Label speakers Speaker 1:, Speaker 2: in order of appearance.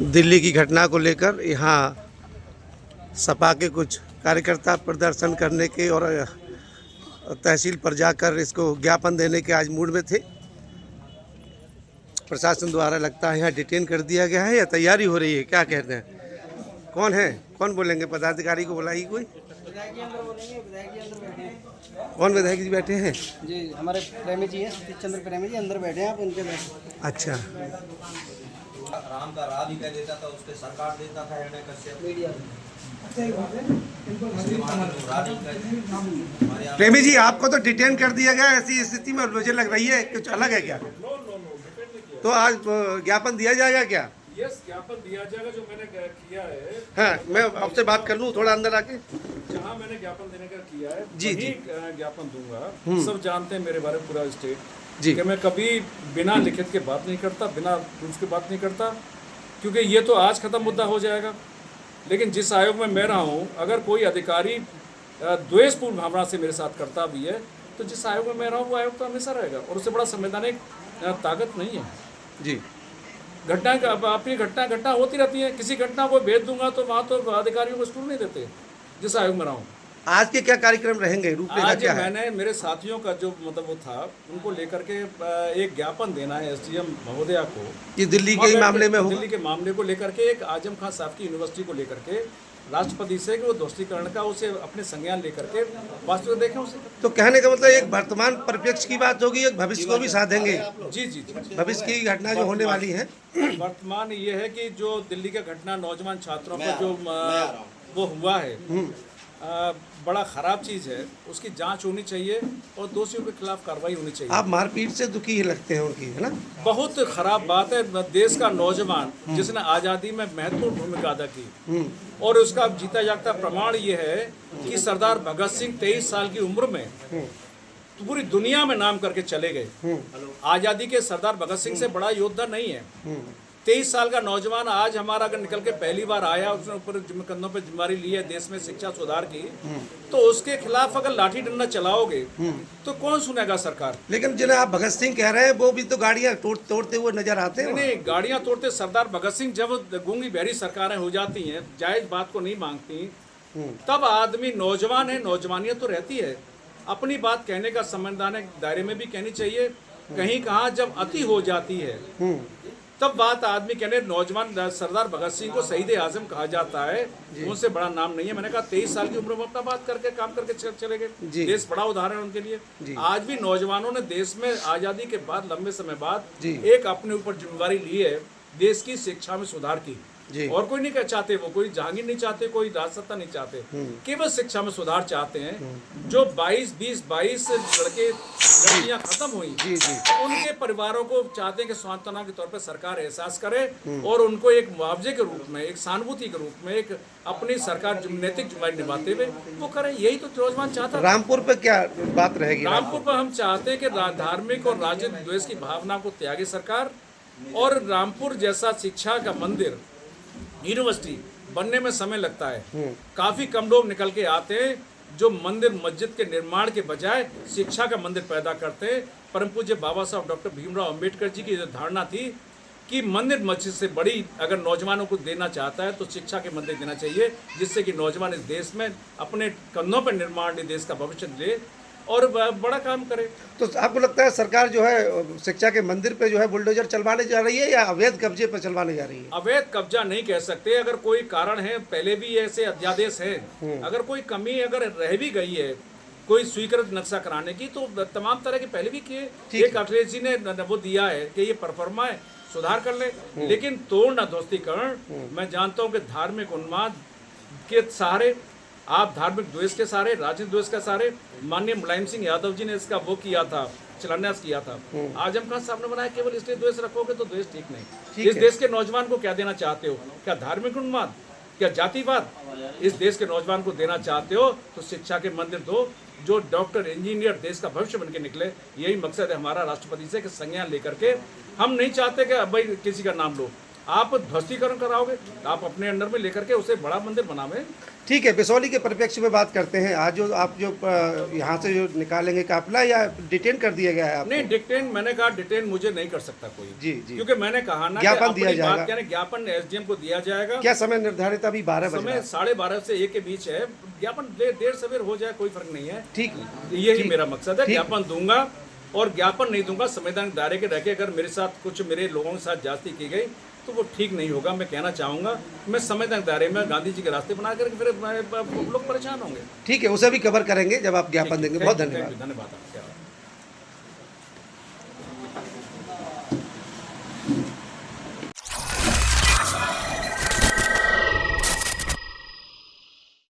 Speaker 1: दिल्ली की घटना को लेकर यहाँ सपा के कुछ कार्यकर्ता प्रदर्शन करने के और तहसील पर जाकर इसको ज्ञापन देने के आज मूड में थे। प्रशासन द्वारा लगता है यहाँ डिटेन कर दिया गया है या तैयारी हो रही है, क्या कहते हैं? कौन है, कौन बोलेंगे? पदाधिकारी को बुलाइए कोई। कौन विधायक जी बैठे हैं?
Speaker 2: जी हमारे प्रेमी जी हैं, सतीश चंद्र प्रेमी जी अंदर बैठे हैं, आप उनके बैठे।
Speaker 1: अच्छा,
Speaker 3: राम का राज ही कह देता था, उसके सरकार देता था हिरण्य कश्यप मीडिया
Speaker 1: प्रेमी जी आपको तो डिटेन कर दिया गया, ऐसी स्थिति में मुझे लग रही है कुछ अलग है क्या? तो आज ज्ञापन दिया जाएगा क्या?
Speaker 4: यस, ज्ञापन दिया जाएगा जो मैंने किया है।
Speaker 1: हाँ, मैं आपसे बात कर लूँ थोड़ा अंदर आके।
Speaker 4: जहाँ मैंने ज्ञापन देने का किया है
Speaker 1: जी,
Speaker 4: वही ज्ञापन दूंगा। सब जानते हैं मेरे बारे में पूरा स्टेट
Speaker 1: जी
Speaker 4: कि मैं कभी बिना लिखित के बात नहीं करता, बिना प्रूफ के बात नहीं करता, क्योंकि ये तो आज खत्म मुद्दा हो जाएगा। लेकिन जिस आयोग में मैं रहा हूँ, अगर कोई अधिकारी द्वेषपूर्ण भावना से मेरे साथ करता भी है तो जिस आयोग में मैं रहा हूँ वो आयोग तो हमेशा रहेगा, और उससे बड़ा संवैधानिक ताकत नहीं है
Speaker 1: जी।
Speaker 4: घटना अपनी घटना होती रहती है। किसी घटना को भेज दूंगा तो वहाँ तो अधिकारियों को स्कूल नहीं देते जिस आयोग में रहा हूँ।
Speaker 1: आज के क्या कार्यक्रम रहेंगे, रूपरेखा
Speaker 4: आज
Speaker 1: क्या है?
Speaker 4: मैंने मेरे साथियों का जो मतलब वो था उनको लेकर के एक ज्ञापन देना है एसडीएम महोदया को,
Speaker 1: ये दिल्ली के ही मामले में होगा?
Speaker 4: दिल्ली के मामले को लेकर के, एक आजम खान साहब की यूनिवर्सिटी को लेकर के राष्ट्रपति से कि वो दोस्तीकरण का उसे अपने संज्ञान लेकर के वास्तव देखें उसे।
Speaker 1: तो कहने का मतलब एक वर्तमान परिप्रेक्ष्य की बात होगी, एक भविष्य को भी साधेंगे।
Speaker 4: जी जी जी।
Speaker 1: भविष्य की घटना जो होने वाली है,
Speaker 4: वर्तमान ये है कि जो दिल्ली का घटना नौजवान छात्रों पर जो वो हुआ है, बड़ा ख़राब चीज़ है, उसकी जांच होनी चाहिए और दोषियों के खिलाफ कार्रवाई होनी चाहिए।
Speaker 1: आप मारपीट से दुखी ही लगते हैं उनकी, है ना?
Speaker 4: बहुत खराब बात है। देश का नौजवान जिसने आज़ादी में महत्वपूर्ण भूमिका अदा की और उसका जीता जागता प्रमाण ये है कि सरदार भगत सिंह 23 साल की उम्र में तो पूरी दुनिया में नाम करके चले गए। आज़ादी के सरदार भगत सिंह से बड़ा योद्धा नहीं है। 23 साल का नौजवान आज हमारा अगर निकल के पहली बार आया, उसने ऊपर कंधों पे जिम्मेदारी ली है देश में शिक्षा सुधार की, तो उसके खिलाफ अगर लाठी डंडा चलाओगे तो कौन सुनेगा सरकार?
Speaker 1: लेकिन जिन्हें आप भगत सिंह कह रहे हैं वो भी तो गाड़ियां तोड़ते हुए नजर आते हैं।
Speaker 4: नहीं, गाड़ियां तोड़ते सरदार भगत सिंह जब गूंगी बहरी सरकारें हो जाती हैं, जायज बात को नहीं मांगती, तब आदमी नौजवान है, नौजवानियत तो रहती है, अपनी बात कहने का संवैधानिक दायरे में भी कहनी चाहिए। कहीं कहाँ जब अति हो जाती है तब बात आदमी कहने। नौजवान सरदार भगत सिंह को शहीद आजम कहा जाता है, उनसे बड़ा नाम नहीं है। मैंने कहा 23 साल की उम्र में अपना बात करके काम करके चले गए। देश बड़ा उदाहरण है उनके लिए। आज भी नौजवानों ने देश में आज़ादी के बाद लंबे समय बाद एक अपने ऊपर जिम्मेदारी ली है, देश की शिक्षा में सुधार की। और कोई नहीं चाहते, वो कोई जहांगीर नहीं चाहते, कोई राजसत्ता नहीं चाहते, केवल शिक्षा में सुधार चाहते हैं। जो 22 लड़के लड़कियां खत्म हुई, उनके परिवारों को चाहते हैं कि सांत्वना के तौर पर सरकार एहसास करे और उनको एक मुआवजे के रूप में, एक सहानुभूति के रूप में, एक अपनी सरकार नैतिक जिम्मेदारी निभाते हुए वो करे। यही तो नौजवान चाहता है।
Speaker 1: रामपुर पे क्या बात रहेगी?
Speaker 4: रामपुर पर हम चाहते हैं कि धार्मिक और राजनीतिक द्वेष की भावना को त्यागे सरकार, और रामपुर जैसा शिक्षा का मंदिर, यूनिवर्सिटी बनने में समय लगता है। काफी कम लोग निकल के आते हैं जो मंदिर मस्जिद के निर्माण के बजाय शिक्षा का मंदिर पैदा करते हैं। परम पूज्य बाबा साहब डॉक्टर भीमराव अंबेडकर जी की जो धारणा थी कि मंदिर मस्जिद से बड़ी अगर नौजवानों को देना चाहता है तो शिक्षा के मंदिर देना चाहिए, जिससे कि नौजवान इस देश में अपने कंधों पर निर्माण ले, देश का भविष्य ले और बड़ा काम करे।
Speaker 1: तो आपको लगता है सरकार जो है शिक्षा के मंदिर पे जो है बुलडोजर चलवाने जा रही है या अवैध कब्जे पर चलवाने जा रही है?
Speaker 4: अवैध कब्जा नहीं कह सकते। अगर कोई कारण है, पहले भी ऐसे अध्यादेश है, अगर कोई कमी अगर रह भी गई है कोई स्वीकृत नक्शा कराने की, तो तमाम तरह के पहले भी किए। एक अखिलेश जी ने वो दिया है कि ये परफॉर्मा है, सुधार कर ले, लेकिन तोड़ न ध्वस्तीकरण। मैं जानता हूँ कि धार्मिक उन्माद के सहारे, आप धार्मिक द्वेष के सहारे, राजनीतिक द्वेष के सहारे, माननीय मुलायम सिंह यादव जी ने इसका वो किया था, शिलान्यास किया था। आजम खान साहब ने बनाया, केवल इसलिए द्वेष रखोगे तो द्वेष ठीक नहीं। इस देश के नौजवान को क्या देना चाहते हो? क्या धार्मिक उन्माद, क्या जातिवाद इस देश के नौजवान को देना चाहते हो? तो शिक्षा के मंदिर दो, जो डॉक्टर इंजीनियर देश का भविष्य बन के निकले। यही मकसद है हमारा राष्ट्रपति से कि संज्ञान लेकर के, हम नहीं चाहते कि भाई किसी का नाम लो, आप ध्वस्तीकरण कराओगे, आप अपने अंडर में लेकर के उसे बड़ा मंदिर बनावे।
Speaker 1: ठीक है, बिसौली के परिप्रेक्ष्य में बात करते हैं। आज जो आप जो यहाँ से जो निकालेंगे काफिला या डिटेन कर दिया गया है आपको?
Speaker 4: नहीं, डिटेन मैंने कहा डिटेन मुझे नहीं कर सकता कोई।
Speaker 1: जी जी,
Speaker 4: क्योंकि मैंने कहा ना
Speaker 1: ज्ञापन
Speaker 4: कि
Speaker 1: दिया
Speaker 4: अपनी
Speaker 1: जाएगा।
Speaker 4: बात कहने ज्ञापन एसडीएम को दिया जाएगा।
Speaker 1: क्या समय निर्धारित? अभी 12 बजे।
Speaker 4: समय 12:30 से 1 के बीच है। ज्ञापन देर सवेर हो जाए कोई फर्क नहीं है।
Speaker 1: ठीक,
Speaker 4: यही मेरा मकसद है।
Speaker 1: ठीक।
Speaker 4: ज्ञापन दूंगा और ज्ञापन नहीं दूंगा संवैधानिक दायरे के रह के। अगर मेरे साथ कुछ मेरे लोगों के साथ ज्यादती की गई तो वो ठीक नहीं होगा। मैं कहना चाहूंगा मैं संवैधानिक दायरे में गांधी जी के रास्ते बना कर फिर लोग परेशान होंगे।
Speaker 1: ठीक है, उसे भी कवर करेंगे जब आप ज्ञापन देंगे। बहुत धन्यवाद।
Speaker 4: धन्यवाद।